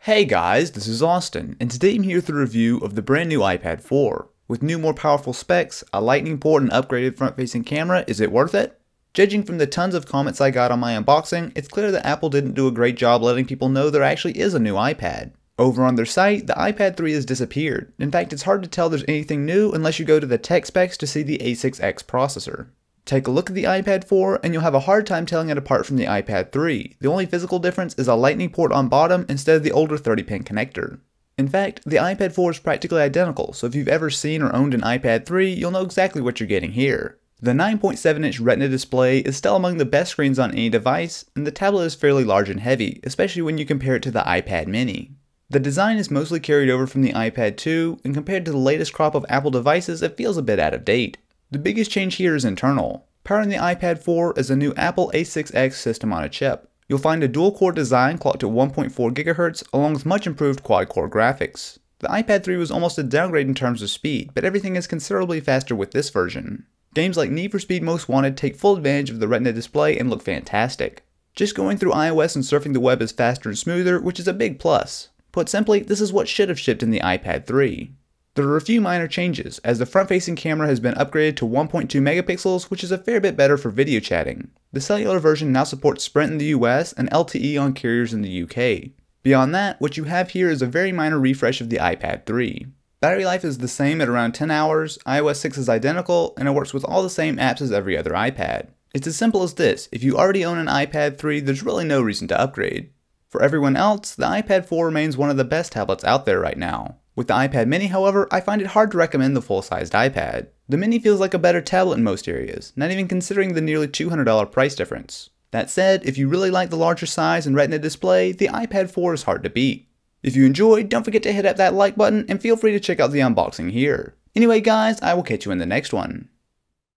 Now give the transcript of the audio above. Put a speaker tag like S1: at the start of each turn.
S1: Hey guys, this is Austin, and today I'm here with a review of the brand new iPad 4. With new more powerful specs, a lightning port and upgraded front-facing camera, is it worth it? Judging from the tons of comments I got on my unboxing, it's clear that Apple didn't do a great job letting people know there actually is a new iPad. Over on their site, the iPad 3 has disappeared. In fact, it's hard to tell there's anything new unless you go to the tech specs to see the A6X processor. Take a look at the iPad 4 and you'll have a hard time telling it apart from the iPad 3. The only physical difference is a lightning port on bottom instead of the older 30-pin connector. In fact, the iPad 4 is practically identical, so if you've ever seen or owned an iPad 3, you'll know exactly what you're getting here. The 9.7-inch Retina display is still among the best screens on any device, and the tablet is fairly large and heavy, especially when you compare it to the iPad mini. The design is mostly carried over from the iPad 2, and compared to the latest crop of Apple devices, it feels a bit out of date. The biggest change here is internal. Powering the iPad 4 is a new Apple A6X system on a chip. You'll find a dual-core design clocked at 1.4 GHz along with much improved quad-core graphics. The iPad 3 was almost a downgrade in terms of speed, but everything is considerably faster with this version. Games like Need for Speed Most Wanted take full advantage of the Retina display and look fantastic. Just going through iOS and surfing the web is faster and smoother, which is a big plus. Put simply, this is what should have shipped in the iPad 3. There are a few minor changes, as the front-facing camera has been upgraded to 1.2 megapixels, which is a fair bit better for video chatting. The cellular version now supports Sprint in the US and LTE on carriers in the UK. Beyond that, what you have here is a very minor refresh of the iPad 3. Battery life is the same at around 10 hours, iOS 6 is identical, and it works with all the same apps as every other iPad. It's as simple as this: if you already own an iPad 3, there's really no reason to upgrade. For everyone else, the iPad 4 remains one of the best tablets out there right now. With the iPad mini, however, I find it hard to recommend the full-sized iPad. The mini feels like a better tablet in most areas, not even considering the nearly $200 price difference. That said, if you really like the larger size and Retina display, the iPad 4 is hard to beat. If you enjoyed, don't forget to hit up that like button and feel free to check out the unboxing here. Anyway guys, I will catch you in the next one.